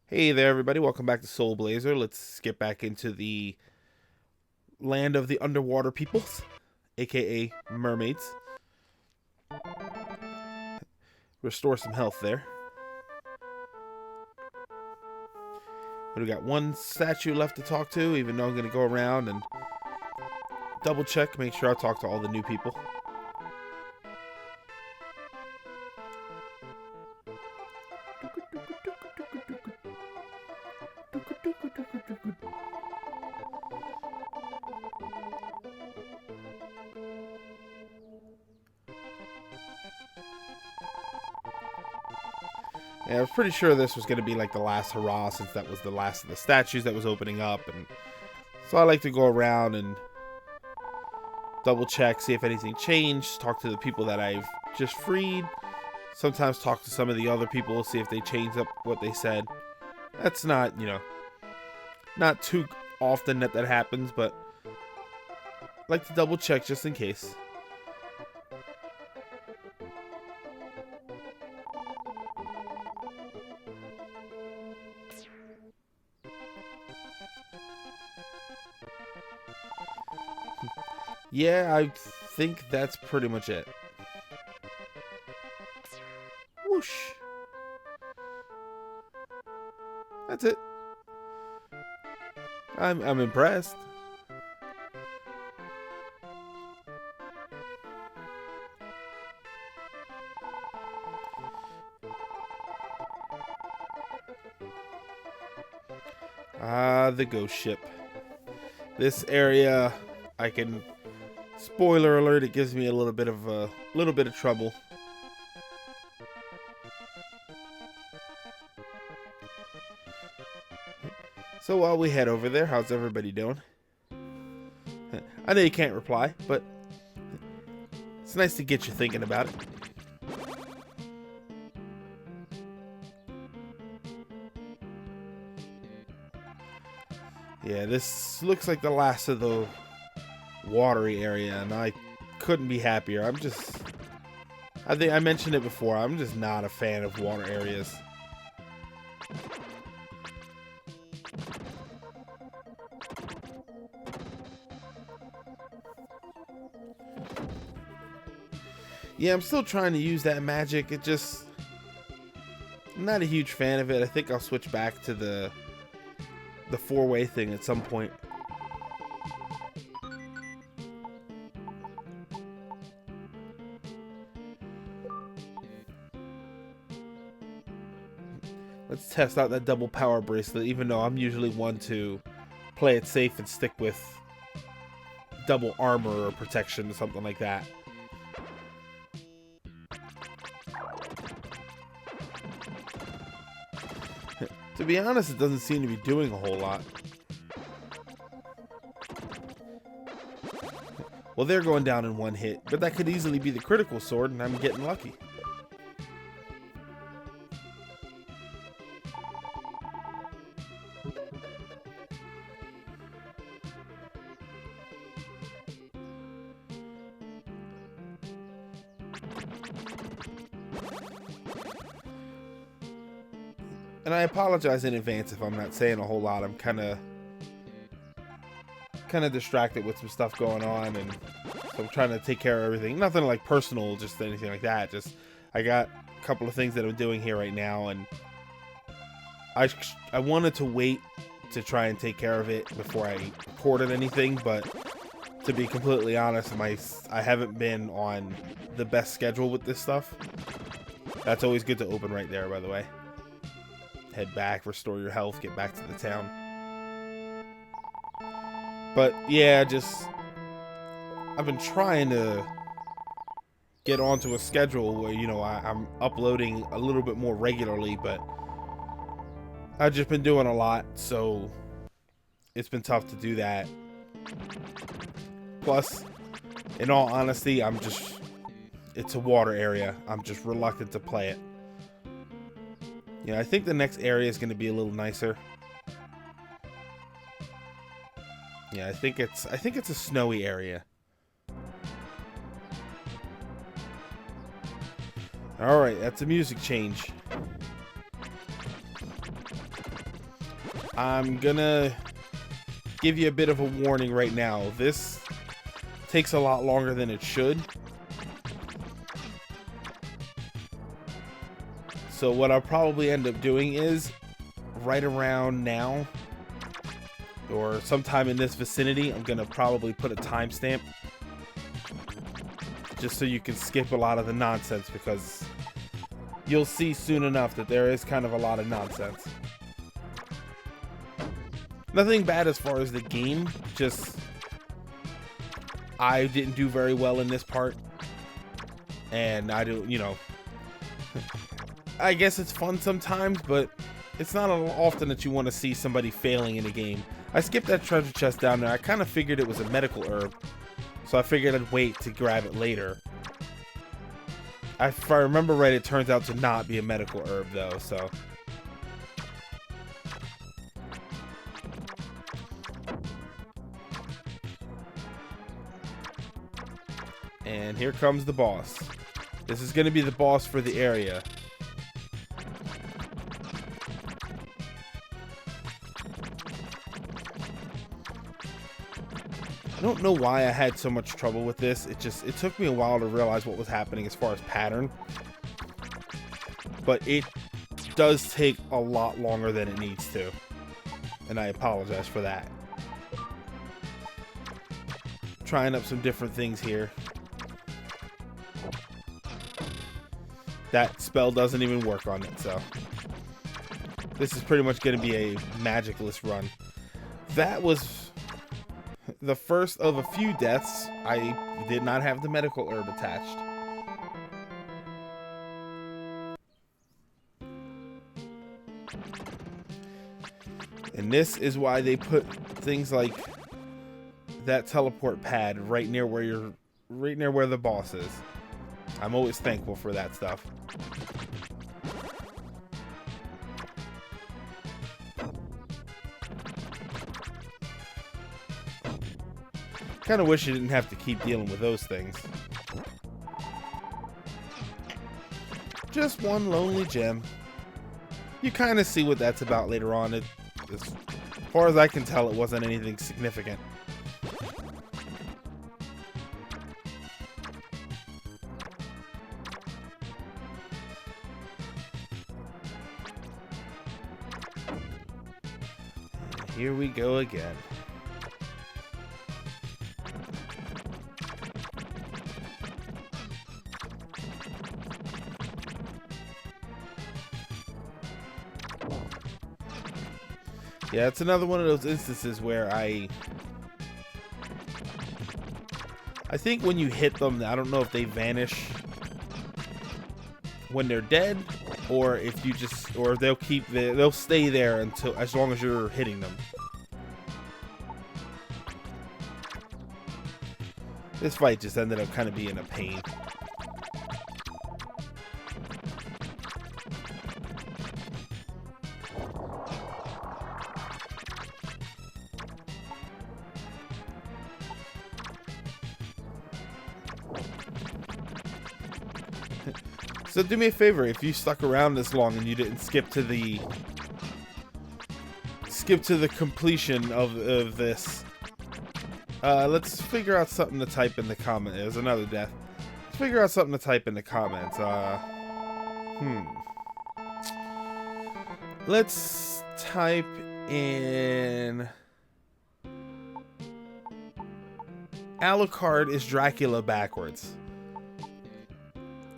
Hey there, everybody. Welcome back to Soul Blazer. Let's get back into the land of the underwater peoples, aka mermaids. Restore some health there. But we got one statue left to talk to, even though I'm going to go around and double check, make sure I talk to all the new people. Yeah, I was pretty sure this was going to be like the last hurrah, since that was the last of the statues that was opening up. And so I like to go around and double check, see if anything changed, talk to the people that I've just freed. Sometimes talk to some of the other people, see if they changed up what they said. That's not, not too often that happens, but I like to double check just in case. Yeah, I think that's pretty much it. Whoosh. That's it. I'm impressed. The ghost ship. This area, I can, spoiler alert, it gives me a little bit of trouble. So while we head over there, how's everybody doing? I know you can't reply, but it's nice to get you thinking about it. Yeah, this looks like the last of the watery area, and I couldn't be happier. I think I mentioned it before, I'm just not a fan of water areas. Yeah, I'm still trying to use that magic. I'm not a huge fan of it. I think I'll switch back to the four-way thing at some point. Let's test out that double power bracelet, even though I'm usually one to play it safe and stick with double armor or protection or something like that. To be honest, it doesn't seem to be doing a whole lot. Well, they're going down in one hit, but that could easily be the critical sword, and I'm getting lucky. And I apologize in advance if I'm not saying a whole lot. I'm kind of distracted with some stuff going on, and so I'm trying to take care of everything. Nothing like personal, just anything like that. Just I got a couple of things that I'm doing here right now, and I wanted to wait to try and take care of it before I recorded anything, but to be completely honest, I haven't been on the best schedule with this stuff. That's always good to open right there, by the way. Head back, restore your health, get back to the town. But yeah, I've been trying to get onto a schedule where, I'm uploading a little bit more regularly, but I've just been doing a lot, so it's been tough to do that. Plus, in all honesty, it's a water area. I'm just reluctant to play it. I think the next area is going to be a little nicer. Yeah, I think it's a snowy area. All right, that's a music change. I'm gonna give you a bit of a warning right now. This takes a lot longer than it should. So what I'll probably end up doing is right around now or sometime in this vicinity, I'm gonna probably put a timestamp just so you can skip a lot of the nonsense, because you'll see soon enough that there is kind of a lot of nonsense. Nothing bad as far as the game, just I didn't do very well in this part, and I do, you know, I guess it's fun sometimes, but it's not often that you want to see somebody failing in a game. I skipped that treasure chest down there. I kind of figured it was a medical herb, so I figured I'd wait to grab it later. If I remember right, it turns out to not be a medical herb though, so. And here comes the boss. This is going to be the boss for the area. I don't know why I had so much trouble with this. It took me a while to realize what was happening as far as pattern. But it does take a lot longer than it needs to. And I apologize for that. Trying up some different things here. That spell doesn't even work on it, so. This is pretty much going to be a magicless run. That was the first of a few deaths. I did not have the medical herb attached. And this is why they put things like that teleport pad right near where the boss is. I'm always thankful for that stuff. Kind of wish you didn't have to keep dealing with those things. Just one lonely gem. You kind of see what that's about later on. As far as I can tell, it wasn't anything significant. Here we go again. Yeah, it's another one of those instances where I think when you hit them, I don't know if they vanish when they're dead, or if you just, or they'll stay there until, as long as you're hitting them. This fight just ended up kind of being a pain. So do me a favor, if you stuck around this long and you didn't skip to the completion of this, let's figure out something to type in the comment. There's another death. Let's figure out something to type in the comments. Let's type in Alucard is Dracula backwards.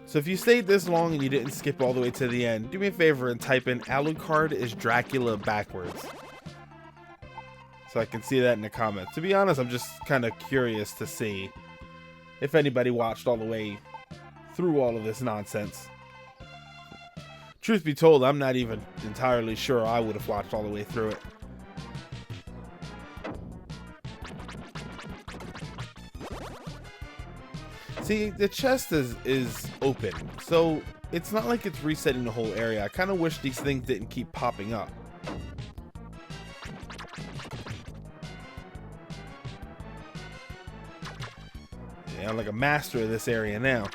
So if you stayed this long and you didn't skip all the way to the end, do me a favor and type in Alucard is Dracula backwards, so I can see that in the comments. To be honest, I'm just kind of curious to see if anybody watched all the way through all of this nonsense. Truth be told, I'm not even entirely sure I would have watched all the way through it. See, the chest is open, so it's not like it's resetting the whole area. I kind of wish these things didn't keep popping up. Yeah, I'm like a master of this area now.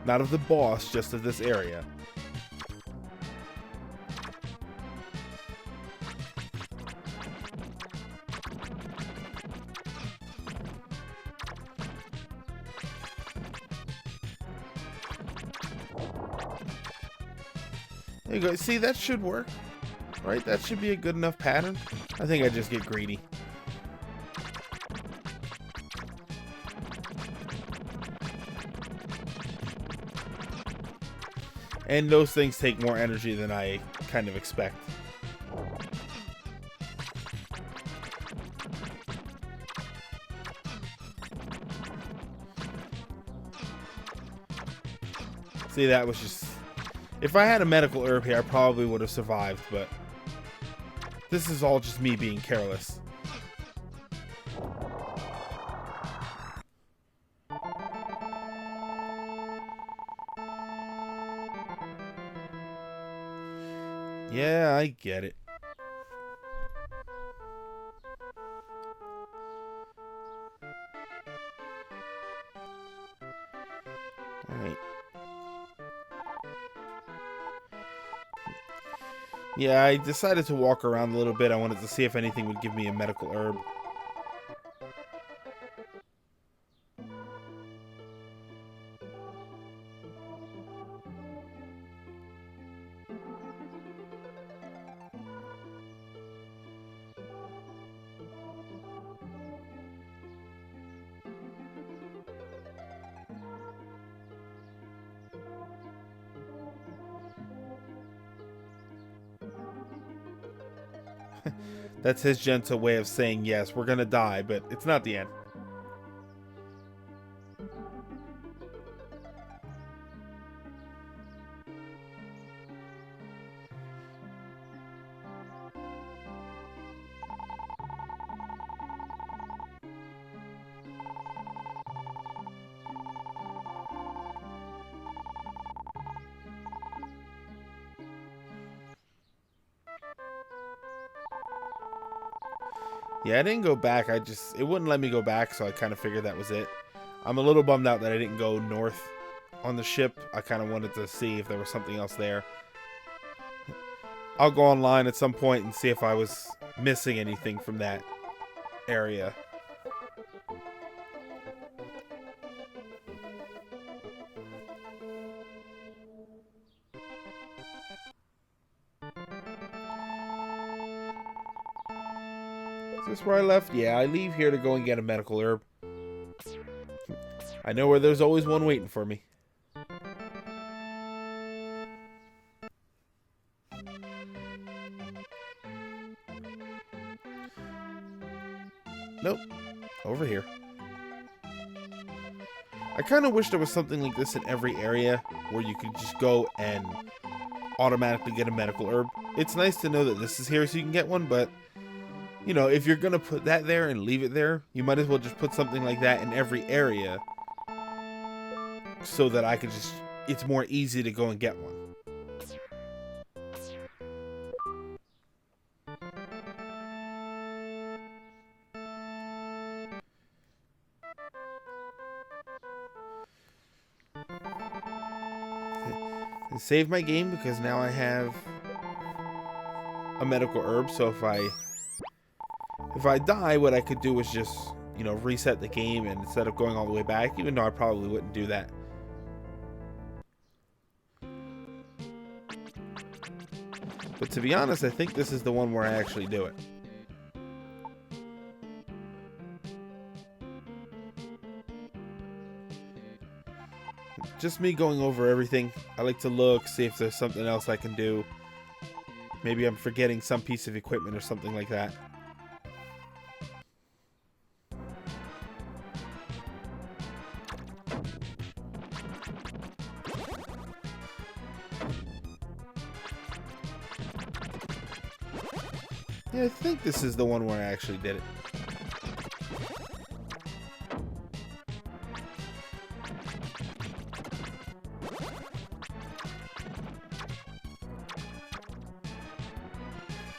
Not of the boss, just of this area. There you go. See, that should work. Right? That should be a good enough pattern. I think I just get greedy. And those things take more energy than I kind of expect. See, that was just... If I had a medical herb here, I probably would have survived, but... This is all just me being careless. Yeah, I get it. Alright. Yeah, I decided to walk around a little bit. I wanted to see if anything would give me a medical herb. That's his gentle way of saying, yes, we're gonna die, but it's not the end. Yeah, I didn't go back. It wouldn't let me go back, so I kind of figured that was it. I'm a little bummed out that I didn't go north on the ship. I kind of wanted to see if there was something else there. I'll go online at some point and see if I was missing anything from that area. Is this where I left? Yeah, I leave here to go and get a medical herb. I know where there's always one waiting for me. Nope. Over here. I kind of wish there was something like this in every area where you could just go and automatically get a medical herb. It's nice to know that this is here so you can get one, but you know, if you're going to put that there and leave it there, you might as well just put something like that in every area so that I could just, it's more easy to go and get one. And save my game because now I have a medical herb, so if I die, what I could do is just, you know, reset the game and instead of going all the way back, even though I probably wouldn't do that. But to be honest, I think this is the one where I actually do it. Just me going over everything. I like to look, see if there's something else I can do. Maybe I'm forgetting some piece of equipment or something like that. Yeah, I think this is the one where I actually did it.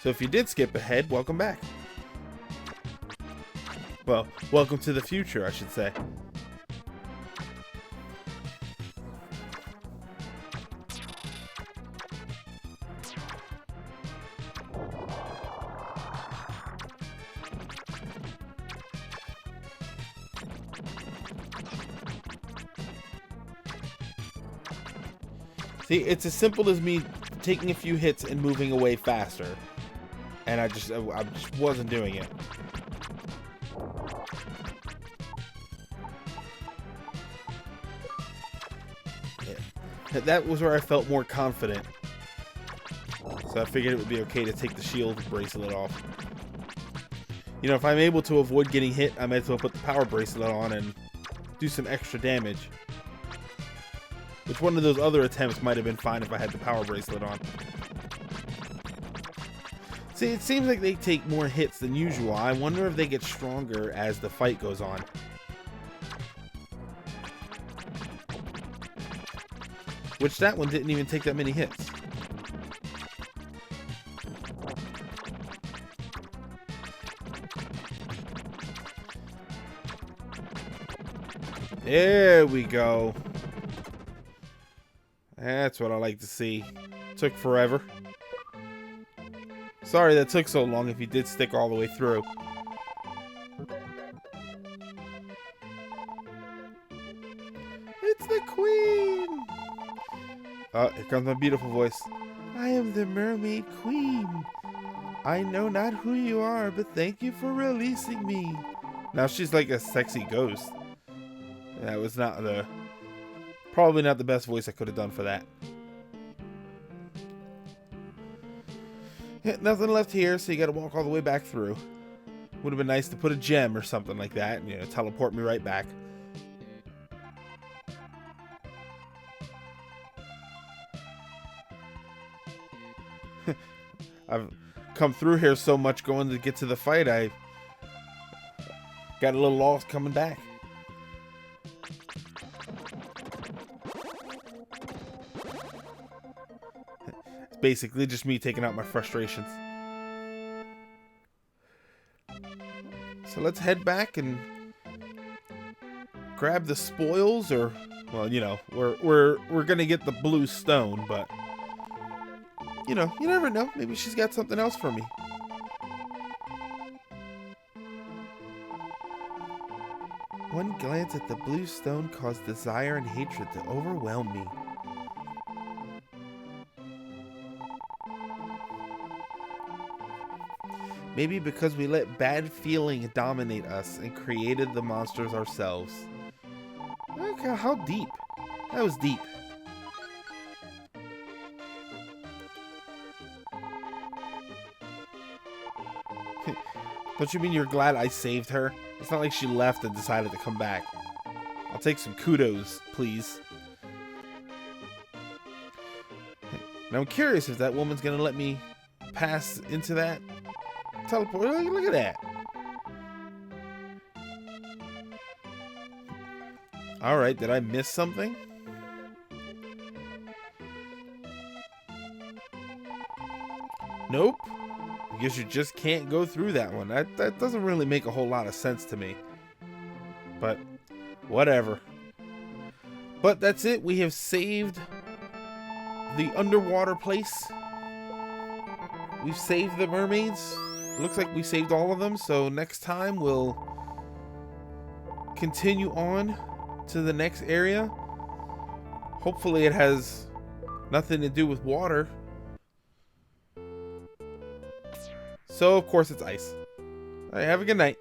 So if you did skip ahead, welcome back. Well, welcome to the future, I should say. See, it's as simple as me taking a few hits and moving away faster. And I just wasn't doing it. Yeah. That was where I felt more confident. So I figured it would be okay to take the shield bracelet off. You know, if I'm able to avoid getting hit, I might as well put the power bracelet on and do some extra damage. Which one of those other attempts might have been fine if I had the power bracelet on. See, it seems like they take more hits than usual. I wonder if they get stronger as the fight goes on. Which that one didn't even take that many hits. There we go. That's what I like to see. Took forever. Sorry that took so long if you did stick all the way through. It's the queen! Oh, here comes my beautiful voice. I am the mermaid queen. I know not who you are, but thank you for releasing me. Now she's like a sexy ghost. That was probably not the best voice I could have done for that. Yeah, nothing left here, so you gotta walk all the way back through. Would have been nice to put a gem or something like that and, you know, teleport me right back. I've come through here so much going to get to the fight, I got a little lost coming back. Basically just me taking out my frustrations. So let's head back and grab the spoils, or, well, you know, we're gonna get the blue stone, but you know, you never know. Maybe she's got something else for me. One glance at the blue stone caused desire and hatred to overwhelm me. Maybe because we let bad feeling dominate us and created the monsters ourselves. Okay, how deep? That was deep. Don't you mean you're glad I saved her? It's not like she left and decided to come back. I'll take some kudos, please. Now I'm curious if that woman's gonna let me pass into that teleport. Look at that. Alright, did I miss something? Nope. I guess you just can't go through that one. That doesn't really make a whole lot of sense to me. But, whatever. But that's it. We have saved the underwater place. We've saved the mermaids. Looks like we saved all of them, so next time we'll continue on to the next area. Hopefully it has nothing to do with water. So, of course, it's ice. All right, have a good night.